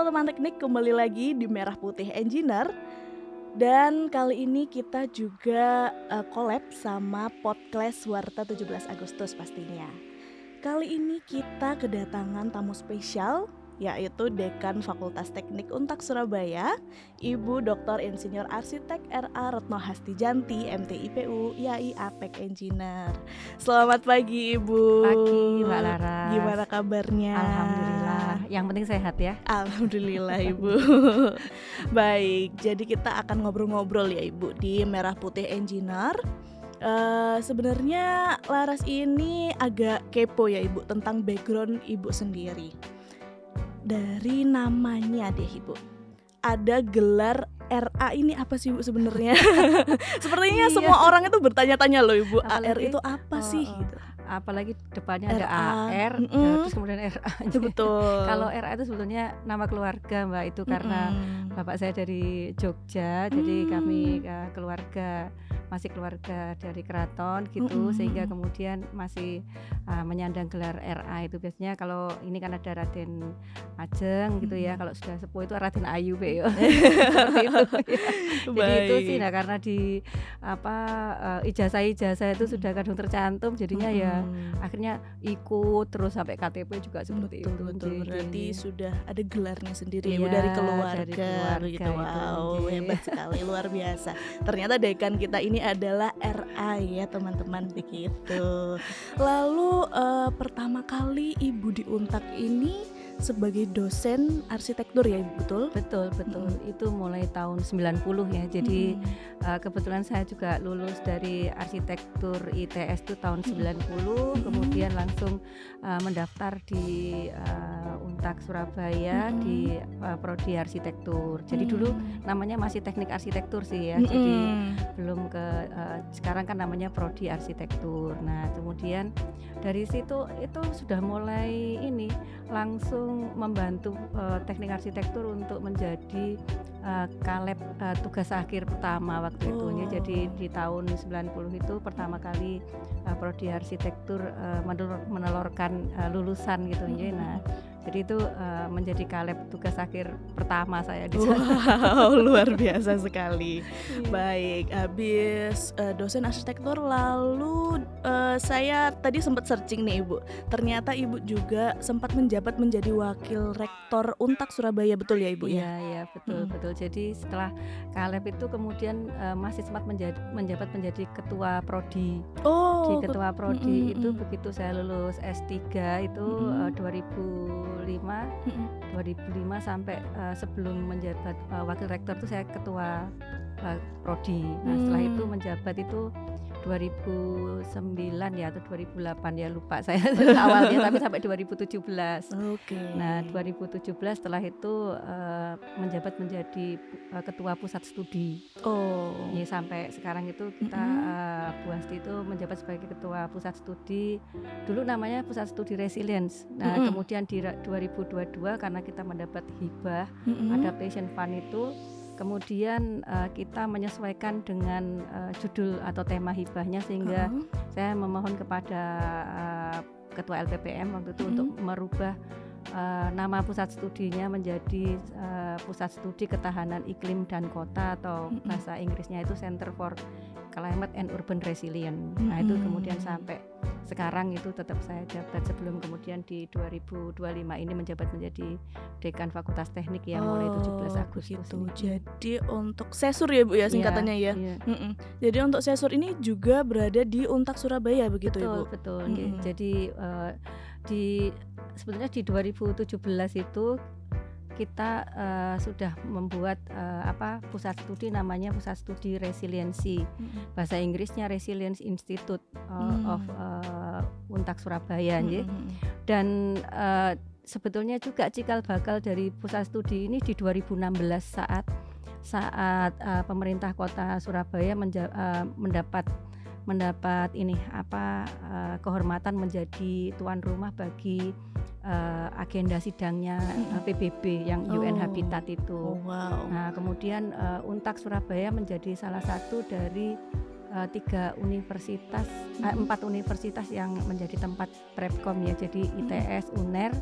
teman teknik, kembali lagi di Merah Putih Engineer. Dan kali ini kita juga collab sama Podcast Warta 17 Agustus pastinya. Kali ini kita kedatangan tamu spesial, yaitu Dekan Fakultas Teknik Untak Surabaya, Ibu Dr. Insinyur Arsitek R.A. Retno Hastijanti, MTIPU, YAI APEK Engineer. Selamat pagi Ibu. Pagi Mbak Laras. Gimana kabarnya? Alhamdulillah, yang penting sehat ya. Alhamdulillah Ibu. Baik, jadi kita akan ngobrol-ngobrol ya Ibu di Merah Putih Engineer. Sebenarnya Laras ini agak kepo ya Ibu tentang background Ibu sendiri. Dari namanya deh Ibu, ada gelar RA ini apa sih Ibu sebenarnya? Sepertinya semua orang itu bertanya-tanya loh Ibu, AR itu apa sih gitu. Apalagi depannya ada RA. AR, terus kemudian RA. Betul. Kalau RA itu sebetulnya nama keluarga Mbak, itu karena bapak saya dari Jogja, jadi kami keluarga masih keluarga dari keraton gitu, sehingga kemudian masih menyandang gelar RA itu. Biasanya kalau ini kan ada Raden Ajeng gitu ya, kalau sudah sepuh itu Raden Ayu Be ya. Seperti itu ya. Jadi itu sih, nah karena di ijazah itu sudah kadang tercantum, jadinya ya akhirnya ikut terus sampai KTP juga seperti itu. Betul, berarti sudah ada gelarnya sendiri ya Iya, Bu, dari keluarga dari gitu. Wow, hebat sekali, luar biasa. Ternyata dekan kita ini adalah RA ya teman-teman, begitu. Lalu pertama kali Ibu di Untak ini sebagai dosen arsitektur ya Ibu, betul? Betul. Itu mulai tahun 90 ya. Jadi kebetulan saya juga lulus dari arsitektur ITS itu tahun 90, kemudian langsung mendaftar di Untak Surabaya di prodi arsitektur. Jadi dulu namanya masih teknik arsitektur sih ya. Jadi belum ke sekarang kan namanya prodi arsitektur. Nah, kemudian dari situ itu sudah mulai ini langsung membantu teknik arsitektur untuk menjadi kaleb tugas akhir pertama waktu itu. Jadi di tahun 90 itu pertama kali prodi arsitektur menelurkan lulusan gitu ya. Nah, jadi itu menjadi kaleb tugas akhir pertama saya di sana. Wow, luar biasa sekali. Baik, habis dosen arsitektur lalu saya tadi sempat searching nih Ibu. Ternyata Ibu juga sempat menjabat menjadi wakil rektor Untak Surabaya, betul ya Ibu ya? Iya, betul. Jadi setelah kaleb itu kemudian masih sempat menjabat menjadi ketua prodi. Di ketua prodi itu begitu saya lulus S3 itu 2005 sampai sebelum menjabat wakil rektor itu saya ketua prodi. Nah, setelah itu menjabat itu 2009 ya atau 2008 ya, lupa saya awalnya, tapi sampai 2017. Nah, 2017 setelah itu menjabat menjadi ketua pusat studi. Ya, sampai sekarang itu kita Buasti itu menjabat sebagai ketua pusat studi. Dulu namanya Pusat Studi Resilience. Nah, kemudian di 2022 karena kita mendapat hibah Adaptation Fund itu, kemudian kita menyesuaikan dengan judul atau tema hibahnya, sehingga saya memohon kepada Ketua LPPM waktu itu untuk merubah nama pusat studinya menjadi Pusat Studi Ketahanan Iklim dan Kota, atau bahasa Inggrisnya itu Center for Climate and Urban Resilience. Nah, itu kemudian sampai sekarang itu tetap saya jabat, sebelum kemudian di 2025 ini menjabat menjadi Dekan Fakultas Teknik ya, mulai 17 Agustus. Jadi untuk sesur ya Bu ya singkatannya ya. Jadi untuk sesur ini juga berada di Untak Surabaya begitu Ibu? Betul. Jadi sebetulnya di 2017 itu kita sudah membuat pusat studi, namanya Pusat Studi Resiliensi. Bahasa Inggrisnya Resilience Institute of Untak Surabaya. Dan sebetulnya juga cikal bakal dari pusat studi ini di 2016 saat pemerintah Kota Surabaya mendapat kehormatan menjadi tuan rumah bagi agenda sidangnya PBB yang UN Habitat itu. Nah, kemudian Untak Surabaya menjadi salah satu dari 4 universitas yang menjadi tempat Prepkom ya. Jadi ITS, UNER,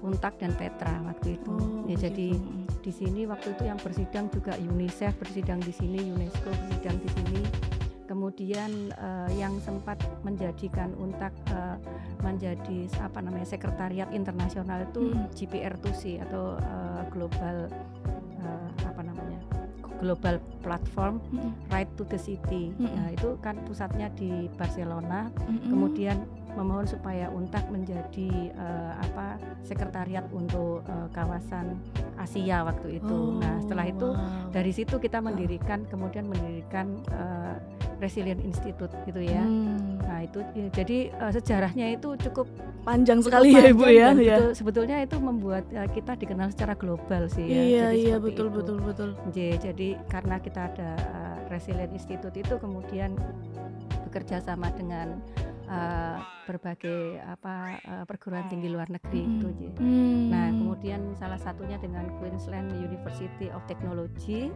Untak dan Petra waktu itu. Ya, jadi di sini waktu itu yang bersidang juga UNICEF bersidang di sini, UNESCO bersidang di sini. Kemudian yang sempat menjadikan Untak menjadi sekretariat internasional itu GPR2C atau Global Platform Right to the City. Nah, itu kan pusatnya di Barcelona. Kemudian memohon supaya Untak menjadi sekretariat untuk kawasan Asia waktu itu. Nah, setelah itu dari situ kita kemudian mendirikan Resilient Institute gitu ya. Nah, itu ya, jadi sejarahnya itu cukup panjang sekali ya Ibu ya. Sebetulnya itu membuat kita dikenal secara global sih ya. Iya betul. Jadi karena kita ada Resilient Institute itu kemudian bekerja sama dengan berbagai perguruan tinggi luar negeri gitu. Nah, kemudian salah satunya dengan Queensland University of Technology,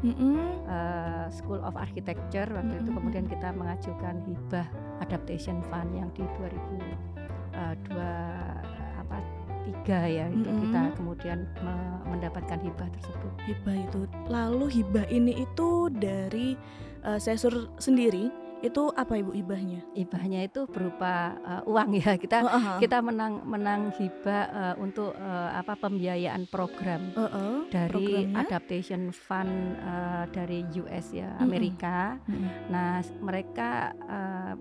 School of Architecture waktu itu kemudian kita mengajukan hibah Adaptation Fund yang di 2003 ya, itu kita kemudian mendapatkan hibah tersebut. Hibah itu, lalu hibah ini itu dari Sesur sendiri itu apa Ibu hibahnya? Hibahnya itu berupa uang ya. Kita menang hibah untuk pembiayaan program dari Adaptation Fund dari US ya, Amerika. Nah, mereka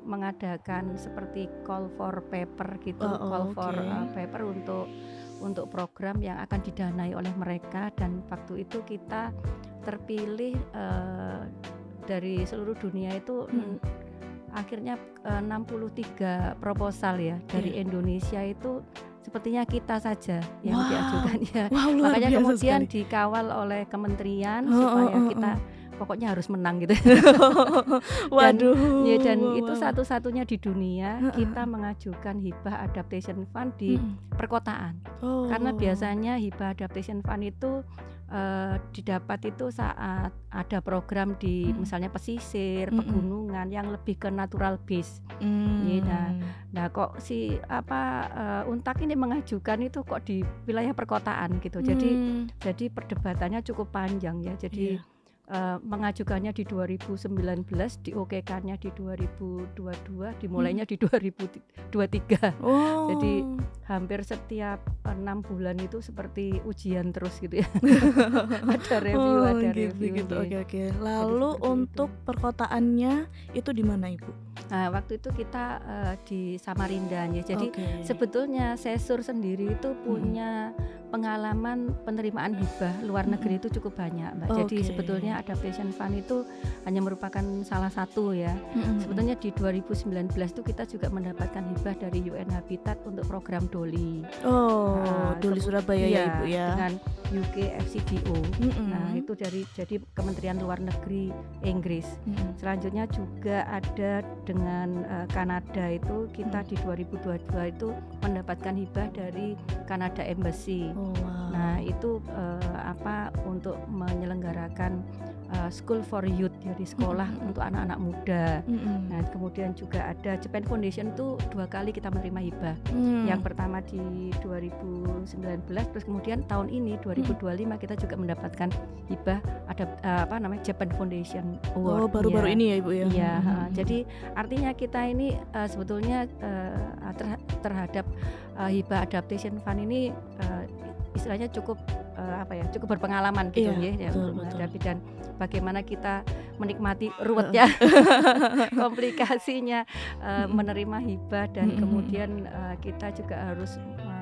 mengadakan seperti call for paper gitu, paper untuk program yang akan didanai oleh mereka, dan waktu itu kita terpilih dari seluruh dunia itu akhirnya 63 proposal ya dari Indonesia itu sepertinya kita saja yang diajukan ya. Makanya kemudian sekali dikawal oleh kementerian supaya kita pokoknya harus menang gitu. Dan itu satu-satunya di dunia kita mengajukan hibah Adaptation Fund di perkotaan. Karena biasanya hibah Adaptation Fund itu didapat itu saat ada program di misalnya pesisir, pegunungan yang lebih ke natural base. Nah kok Untak ini mengajukan itu kok di wilayah perkotaan gitu. Jadi perdebatannya cukup panjang ya. Jadi mengajukannya di 2019, diokekannya di 2022, dimulainya di 2023. Jadi hampir setiap 6 bulan itu seperti ujian terus gitu ya. Ada review gitu. Oke. Lalu untuk itu perkotaannya itu di mana Ibu? Nah, waktu itu kita di Samarinda ya. Jadi sebetulnya Sesur sendiri itu punya pengalaman penerimaan hibah luar negeri itu cukup banyak, Mbak. Jadi sebetulnya Adaptation Fund itu hanya merupakan salah satu ya. Sebetulnya di 2019 itu kita juga mendapatkan hibah dari UN Habitat untuk program DOLI. DOLI Surabaya ya Ibu ya. Dengan UK FCDO. Nah, itu jadi Kementerian Luar Negeri Inggris. Selanjutnya juga ada dengan Kanada, itu kita di 2022 itu mendapatkan hibah dari Canada Embassy. Nah, itu untuk menyelenggarakan School for Youth, jadi sekolah untuk anak-anak muda. Nah, kemudian juga ada Japan Foundation, itu 2 kali kita menerima hibah. Yang pertama di 2019, terus kemudian tahun ini 2025 kita juga mendapatkan hibah Japan Foundation Award. Baru-baru ini ya Ibu ya. Iya, jadi artinya kita ini sebetulnya terhadap hibah Adaptation Fund ini istilahnya cukup berpengalaman gitu ya, untuk menghadapi dan bagaimana kita menikmati ruwetnya, komplikasinya menerima hibah, dan kemudian kita juga harus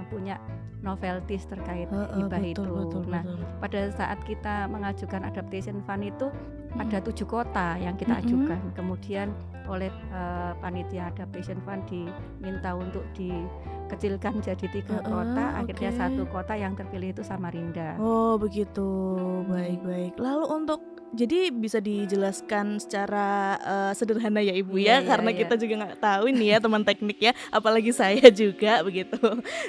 punya novelties terkait hibah itu. Nah, pada saat kita mengajukan Adaptation Fund itu ada 7 kota yang kita ajukan. Kemudian oleh panitia Adaptation Fund diminta untuk dikecilkan jadi 3 kota. Akhirnya 1 kota yang terpilih itu Samarinda. Oh begitu, baik. Lalu jadi bisa dijelaskan secara sederhana ya Ibu ya, karena kita juga nggak tahu ini ya teman teknik ya, apalagi saya juga begitu.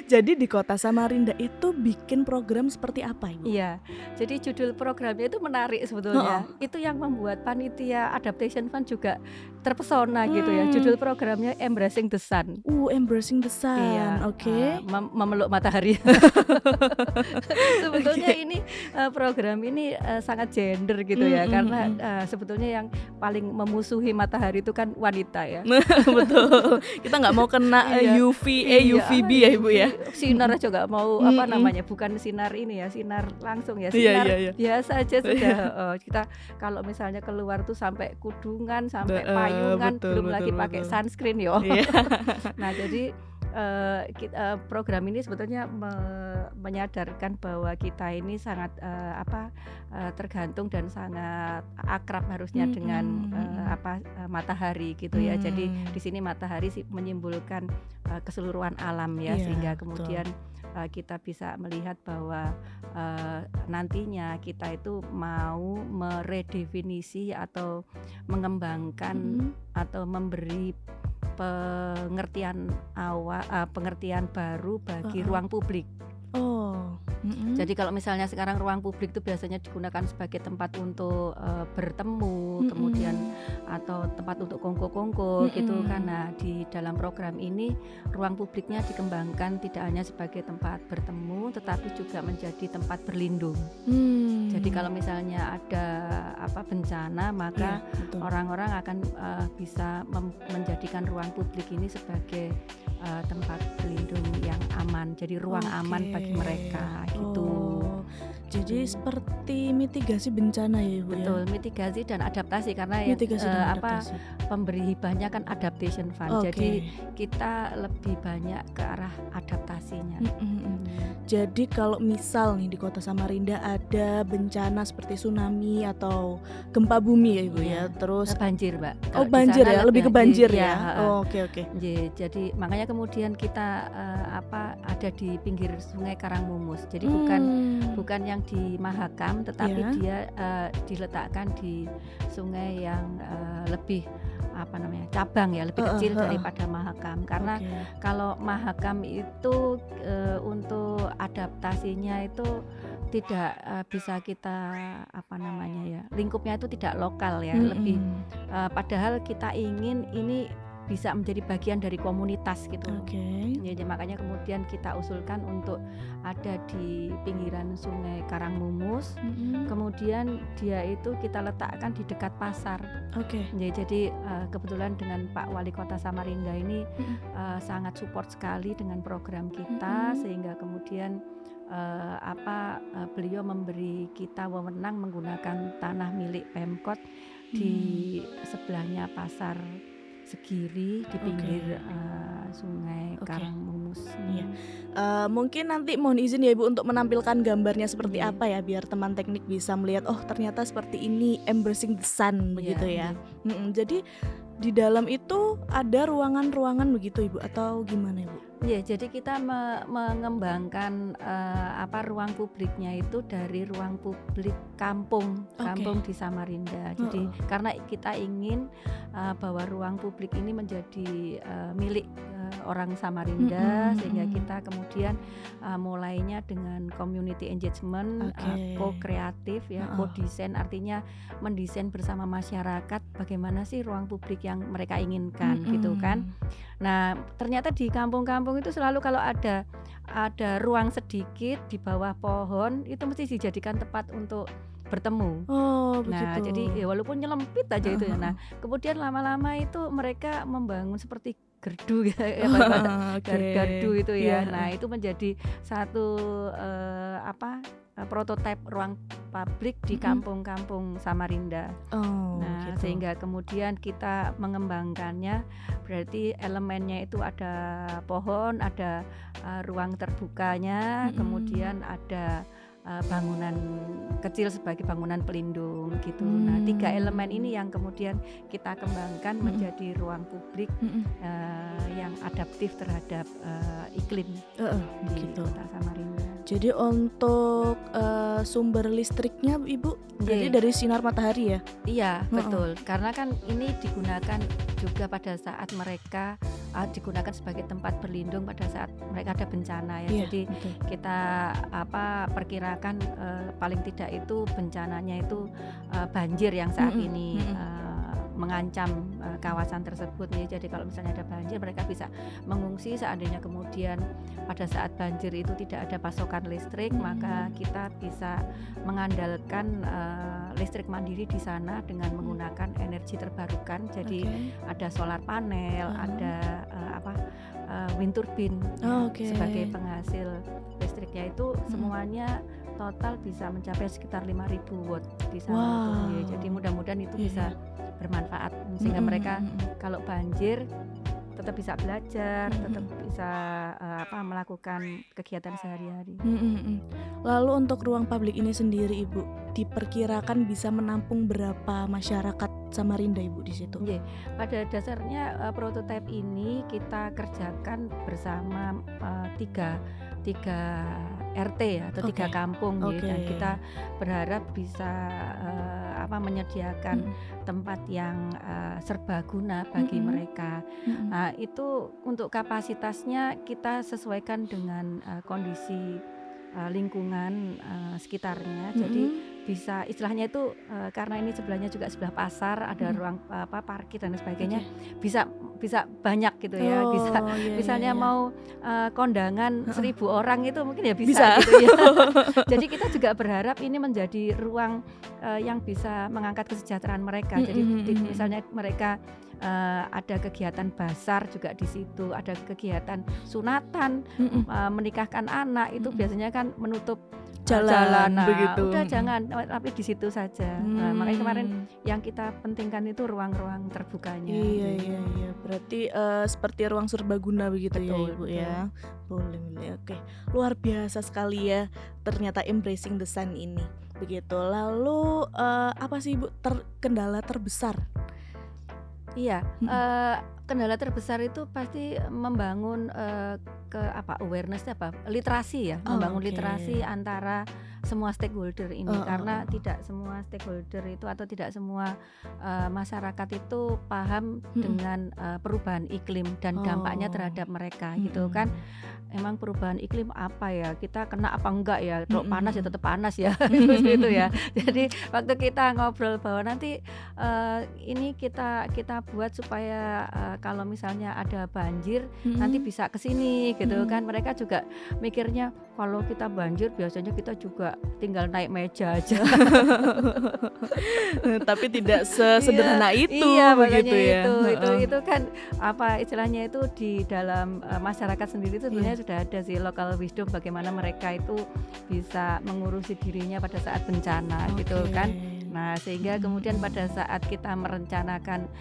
Jadi di kota Samarinda itu bikin program seperti apa Ibu? Iya, jadi judul programnya itu menarik sebetulnya. Itu yang membuat panitia Adaptation Fund juga terpesona gitu ya. Judul programnya Embracing the Sun. Embracing the Sun. Iya, Oke. memeluk matahari. Sebetulnya ini program ini sangat gender gitu ya, karena sebetulnya yang paling memusuhi matahari itu kan wanita ya. Betul. Kita nggak mau kena UVB ya Ibu ya. Sinar aja nggak mau apa namanya, bukan sinar ini ya, sinar langsung ya, sinar biasa aja sudah. Kita kalau misalnya keluar tuh sampai kudungan, sampai payungan, belum lagi pakai sunscreen yo. Nah jadi program ini sebetulnya menyadarkan bahwa kita ini sangat tergantung dan sangat akrab harusnya dengan matahari gitu ya. Jadi di sini matahari menyimbolkan keseluruhan alam ya, sehingga kemudian kita bisa melihat bahwa nantinya kita itu mau meredefinisi atau mengembangkan atau memberi pengertian baru bagi ruang publik. Jadi kalau misalnya sekarang ruang publik itu biasanya digunakan sebagai tempat untuk bertemu, kemudian atau tempat untuk kongko-kongko gitu kan. Nah, di dalam program ini ruang publiknya dikembangkan tidak hanya sebagai tempat bertemu, tetapi juga menjadi tempat berlindung. Jadi kalau misalnya ada bencana, maka orang-orang akan bisa menjadikan ruang publik ini sebagai tempat berlindung yang aman. Jadi ruang aman bagi mereka gitu. Jadi seperti mitigasi bencana ya Ibu. Betul, mitigasi dan adaptasi, karena pemberi hibahnya kan adaptation fund. Jadi kita lebih banyak ke arah adaptasinya. Jadi kalau misal nih di Kota Samarinda ada bencana seperti tsunami atau gempa bumi ya Ibu ya. Terus banjir, Mbak. Banjir ya, lebih ke banjir ya. Oke. Jadi makanya kemudian kita ada di pinggir Sungai Karangmumus. Jadi bukan yang di Mahakam, tetapi dia diletakkan di sungai yang lebih cabang ya, lebih kecil daripada Mahakam. Karena kalau Mahakam itu untuk adaptasinya itu tidak bisa kita lingkupnya itu tidak lokal ya, lebih padahal kita ingin ini bisa menjadi bagian dari komunitas gitu. Jadi makanya kemudian kita usulkan untuk ada di pinggiran Sungai Karangmumus. Kemudian dia itu kita letakkan di dekat pasar. Jadi kebetulan dengan Pak Wali Kota Samarinda ini sangat support sekali dengan program kita, sehingga kemudian beliau memberi kita wewenang menggunakan tanah milik Pemkot di sebelahnya pasar Segiri di pinggir Sungai Karangmumus. Mungkin nanti mohon izin ya Ibu untuk menampilkan gambarnya seperti apa ya, biar teman teknik bisa melihat ternyata seperti ini Embracing the Sun begitu ya. Jadi di dalam itu ada ruangan-ruangan begitu Ibu atau gimana Ibu? Ya, jadi kita mengembangkan ruang publiknya itu dari ruang publik kampung di Samarinda. Jadi karena kita ingin bahwa ruang publik ini menjadi milik orang Samarinda, sehingga kita kemudian mulainya dengan community engagement, co-kreatif ya, co-design, artinya mendesain bersama masyarakat bagaimana sih ruang publik yang mereka inginkan gitu kan. Nah, ternyata di kampung-kampung itu selalu kalau ada ruang sedikit di bawah pohon itu mesti dijadikan tempat untuk bertemu. Nah, jadi ya walaupun nyelempit aja itu ya. Nah, kemudian lama-lama itu mereka membangun seperti gerdu ya, gardu itu ya. Nah, itu menjadi satu prototipe ruang publik di kampung-kampung Samarinda. Sehingga kemudian kita mengembangkannya, berarti elemennya itu ada pohon, ada ruang terbukanya, kemudian ada bangunan kecil sebagai bangunan pelindung gitu. Nah, 3 elemen ini yang kemudian kita kembangkan menjadi ruang publik yang adaptif terhadap iklim di Kota Samarinda. Jadi untuk sumber listriknya Ibu berarti dari sinar matahari ya? Iya, betul. Karena kan ini digunakan juga pada saat mereka digunakan sebagai tempat berlindung pada saat mereka ada bencana ya. Jadi kita perkirakan paling tidak itu bencananya itu banjir yang saat ini mengancam kawasan tersebut ya. Jadi kalau misalnya ada banjir mereka bisa mengungsi. Seandainya kemudian pada saat banjir itu tidak ada pasokan listrik, maka kita bisa mengandalkan listrik mandiri di sana dengan menggunakan energi terbarukan. Jadi ada solar panel, ada wind turbine sebagai penghasil listriknya. Itu semuanya total bisa mencapai sekitar 5.000 watt di sana. Jadi mudah-mudahan itu bisa bermanfaat sehingga mereka kalau banjir tetap bisa belajar, tetap bisa melakukan kegiatan sehari-hari. Lalu untuk ruang publik ini sendiri Ibu, diperkirakan bisa menampung berapa masyarakat Samarinda Ibu di situ? Pada dasarnya prototipe ini kita kerjakan bersama tiga RT ya, atau 3 kampung dan kita berharap bisa menyediakan tempat yang serbaguna bagi mereka. Nah, itu untuk kapasitasnya kita sesuaikan dengan kondisi lingkungan sekitarnya. Jadi bisa istilahnya itu karena ini sebelahnya juga sebelah pasar, ada ruang parkir dan sebagainya, bisa banyak gitu ya. Misalnya mau kondangan 1.000 orang itu mungkin ya bisa. Gitu ya. Jadi kita juga berharap ini menjadi ruang yang bisa mengangkat kesejahteraan mereka. Jadi misalnya mereka ada kegiatan basar juga di situ, ada kegiatan sunatan, menikahkan anak, itu biasanya kan menutup jalan. Begitu. Udah jangan, tapi di situ saja. Makanya kemarin yang kita pentingkan itu ruang-ruang terbukanya. Iya. Berarti seperti ruang serbaguna begitu. Betul, ya Ibu ya. Boleh. Oke. Luar biasa sekali ya ternyata Embracing the Sun ini. Begitu. Lalu apa sih Ibu kendala terbesar? Iya, kendala terbesar itu pasti membangun awareness literasi ya, membangun literasi antara semua stakeholder ini, karena tidak semua stakeholder itu atau tidak semua masyarakat itu paham dengan perubahan iklim dan dampaknya terhadap mereka gitu kan. Emang perubahan iklim apa ya, kita kena apa enggak ya, kalau panas ya tetap panas ya gitu ya. Jadi waktu kita ngobrol bahwa nanti ini kita buat supaya kalau misalnya ada banjir nanti bisa kesini gitu kan. Mereka juga mikirnya kalau kita banjir biasanya kita juga tinggal naik meja aja. Tapi tidak sesederhana itu begitu ya. Itu kan istilahnya itu di dalam masyarakat sendiri itu sebenarnya sudah ada sih local wisdom bagaimana mereka itu bisa mengurusi dirinya pada saat bencana gitu kan. Nah, sehingga kemudian pada saat kita merencanakan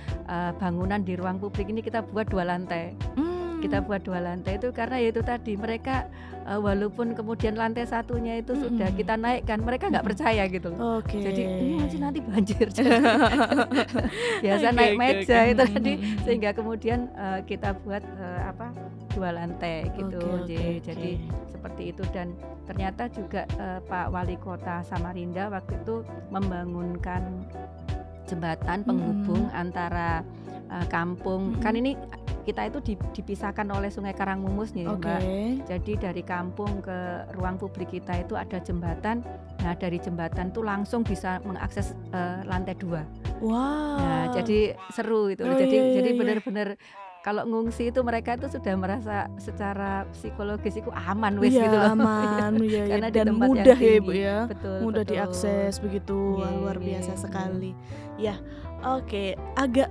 bangunan di ruang publik ini kita buat 2 lantai. Kita buat 2 lantai itu karena itu tadi mereka walaupun kemudian lantai satunya itu sudah kita naikkan, mereka nggak percaya gitu. Jadi ini masih nanti banjir. Biasa naik meja itu tadi, sehingga kemudian kita buat 2 lantai gitu. Jadi seperti itu, dan ternyata juga Pak Wali Kota Samarinda waktu itu membangunkan jembatan penghubung antara kampung. Kan ini kita itu dipisahkan oleh Sungai Karangmumus nih Mbak. Jadi dari kampung ke ruang publik kita itu ada jembatan. Nah, dari jembatan tuh langsung bisa mengakses lantai 2. Nah, jadi seru itu. Jadi benar-benar kalau ngungsi itu mereka itu sudah merasa secara psikologis itu aman gitu loh. Aman Karena dan di tempat mudah yang ya Ibu tinggi. ya. Betul, Mudah betul. diakses begitu. Luar biasa sekali. Ya. Oke, agak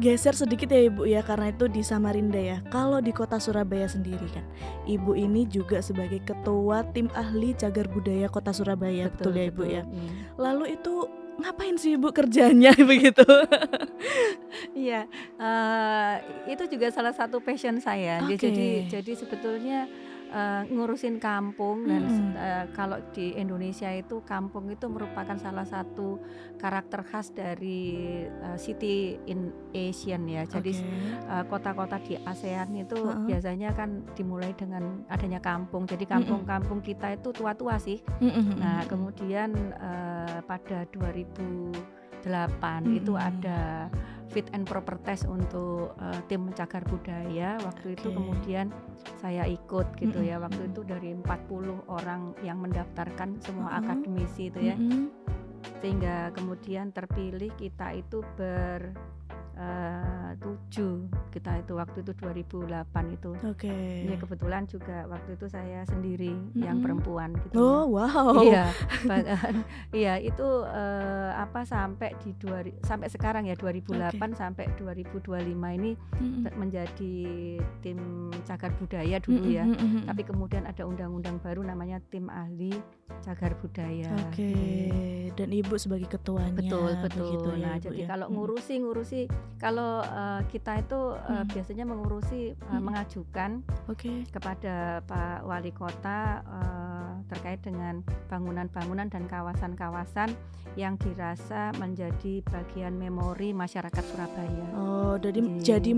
geser sedikit ya Ibu ya, karena itu di Samarinda ya. Kalau di Kota Surabaya sendiri kan, Ibu ini juga sebagai ketua tim ahli cagar budaya Kota Surabaya, betul ya Ibu ya. Lalu itu ngapain sih Ibu kerjanya begitu? Iya, itu juga salah satu passion saya. Jadi sebetulnya ngurusin kampung dan kalau di Indonesia itu kampung itu merupakan salah satu karakter khas dari city in Asian ya. Jadi kota-kota di ASEAN itu biasanya kan dimulai dengan adanya kampung. Jadi kampung-kampung kita itu tua-tua sih. Nah, kemudian pada 2008 itu ada fit and proper test untuk tim cagar budaya. Waktu itu kemudian saya ikut gitu ya. Waktu itu dari 40 orang yang mendaftarkan, semua akademisi itu ya. sehingga kemudian terpilih kita itu tujuh, kita itu waktu itu 2008 itu. Oke. Ya kebetulan juga waktu itu saya sendiri yang Mm-mm. perempuan gitu Oh, ya. wow. Iya, bahkan iya itu sampai sekarang ya 2008 sampai 2025 ini Mm-mm. menjadi tim cagar budaya dulu ya. Mm-mm, mm-mm. Tapi kemudian ada undang-undang baru namanya tim ahli cagar budaya. Oke, dan Ibu sebagai ketuanya. Betul. begitu ya, Nah, Ibu jadi ya. kalau Mm-mm. ngurusi kalau kita itu biasanya mengurusi mengajukan Oke. kepada Pak Wali Kota terkait dengan bangunan-bangunan dan kawasan-kawasan yang dirasa menjadi bagian memori masyarakat Surabaya. Oh, Iya. jadi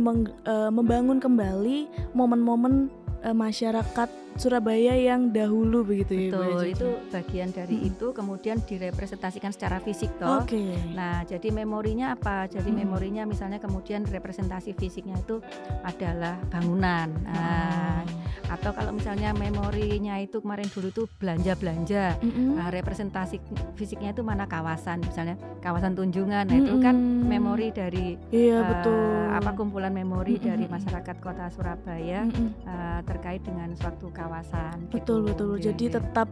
membangun kembali momen-momen masyarakat Surabaya yang dahulu begitu ya, Ibu ya, Betul, jadi. itu bagian dari itu kemudian direpresentasikan secara fisik toh. Oke. Nah, jadi memorinya apa? Jadi memorinya misalnya kemudian representasi fisiknya itu adalah bangunan. Nah, atau kalau misalnya memorinya itu kemarin dulu itu belanja-belanja. Mm-mm. Nah, representasi fisiknya itu mana kawasan, misalnya kawasan Tunjungan. Nah, itu kan memori dari Iya, betul. kumpulan memori dari masyarakat Kota Surabaya Mm-mm. terkait dengan suatu kawasan. Betul. gitu. Jadi Iya. tetap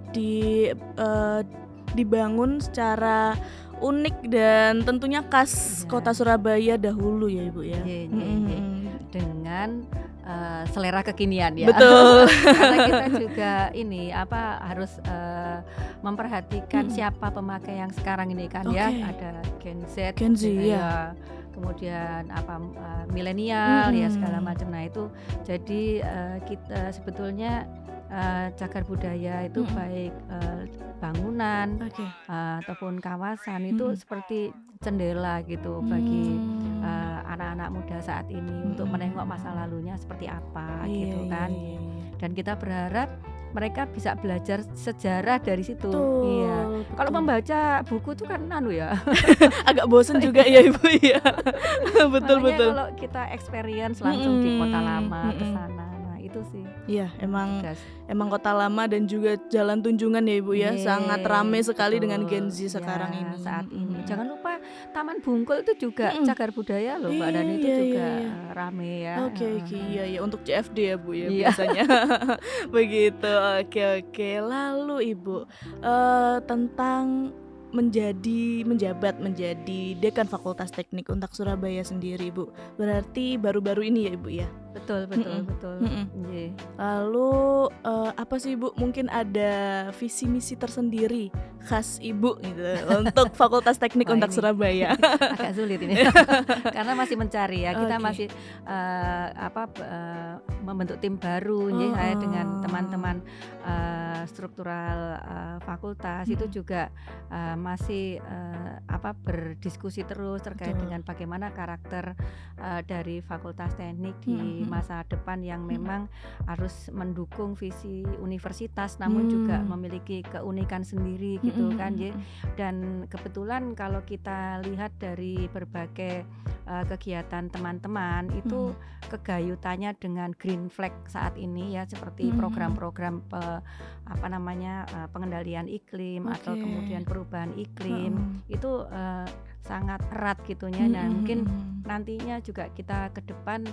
dibangun secara unik dan tentunya khas Iya. Kota Surabaya dahulu ya, Ibu ya. Iya. Mm-mm. Dengan selera kekinian ya. Betul. Karena kita juga harus memperhatikan siapa pemakai yang sekarang ini kan ya. Oke. Ada Gen Z, Gen Z, ya. ya. Kemudian milenial ya segala macam. Nah, itu jadi kita sebetulnya cagar budaya itu baik bangunan Oke. ataupun kawasan itu seperti jendela gitu bagi anak-anak muda saat ini untuk menengok masa lalunya seperti apa gitu kan. Iya. Dan kita berharap mereka bisa belajar sejarah dari situ. Betul, Iya. Kalau betul. membaca buku itu kan ya. Agak bosen juga ya, Ibu ya. betul. Makanya kalau kita experience langsung di Kota Lama ke sana. Nah, itu sih. Iya, tugas. emang Kota Lama dan juga Jalan Tunjungan ya, Ibu ya, sangat ramai sekali dengan Gen Z Betul. sekarang Ya, ini. saat ini. Jangan lupa Taman Bungkul itu juga cagar budaya loh, Mbak, dan itu Iya, juga iya. rame ya. Oke, iya untuk CFD ya, Bu ya, Iya. biasanya. Begitu. Oke. Lalu Ibu, tentang menjabat menjadi Dekan Fakultas Teknik Untak Surabaya sendiri, Bu. Berarti baru-baru ini ya, Ibu ya. Betul. Iya. Lalu apa sih, Bu? Mungkin ada visi misi tersendiri khas Ibu gitu untuk Fakultas Teknik Wah, Untak ini Surabaya. agak sulit ini karena masih mencari ya. Kita Oke. masih membentuk tim baru nggih, saya dengan teman-teman struktural fakultas itu juga masih berdiskusi terus terkait dengan bagaimana karakter dari Fakultas Teknik di masa depan yang memang harus mendukung visi universitas namun juga memiliki keunikan sendiri gitu kan ya. Dan kebetulan kalau kita lihat dari berbagai kegiatan teman-teman itu kegayutannya dengan green flag saat ini ya, seperti program-program pengendalian iklim atau kemudian perubahan iklim itu sangat erat gitunya. Nah, mungkin nantinya juga kita ke depan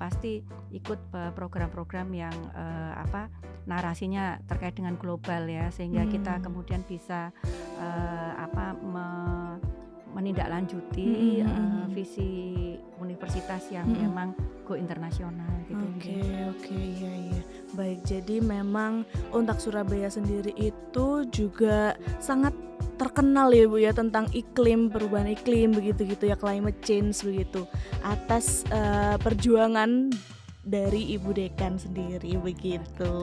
pasti ikut program-program yang narasinya terkait dengan global ya, sehingga kita kemudian bisa menindaklanjuti visi universitas yang memang go internasional gitu. Oke, iya. Baik, jadi memang Untak Surabaya sendiri itu juga sangat terkenal ya, Bu ya, tentang iklim, perubahan iklim begitu ya, climate change begitu. Atas perjuangan dari Ibu Dekan sendiri begitu.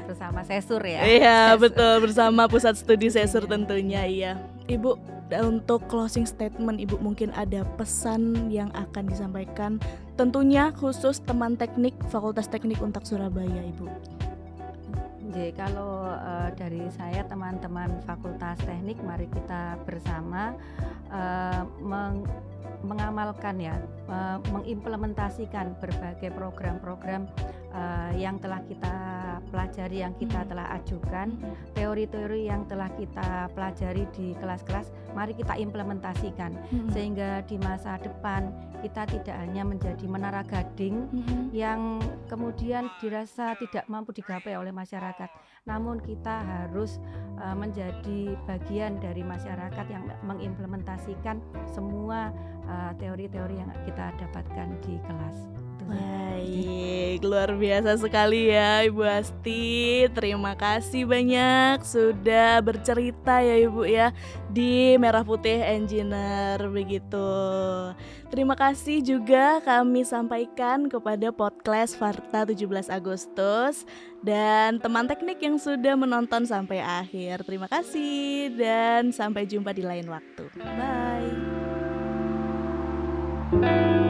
Bersama Sesur ya. Iya, betul, bersama Pusat Studi Sesur tentunya. Iya. Ibu, untuk closing statement Ibu mungkin ada pesan yang akan disampaikan tentunya khusus teman teknik Fakultas Teknik Untak Surabaya, Ibu. Jadi kalau dari saya, teman-teman Fakultas Teknik, mari kita bersama mengamalkan ya, mengimplementasikan berbagai program-program yang telah kita pelajari, yang kita telah ajukan, teori-teori yang telah kita pelajari di kelas-kelas, mari kita implementasikan sehingga di masa depan kita tidak hanya menjadi menara gading yang kemudian dirasa tidak mampu digapai oleh masyarakat, namun kita harus menjadi bagian dari masyarakat yang mengimplementasikan semua teori-teori yang kita dapatkan di kelas. Baik, luar biasa sekali ya Ibu Asti. Terima kasih banyak sudah bercerita ya Ibu ya di Merah Putih Engineer begitu. Terima kasih juga kami sampaikan kepada podcast Warta 17 Agustus dan teman teknik yang sudah menonton sampai akhir. Terima kasih dan sampai jumpa di lain waktu. Bye.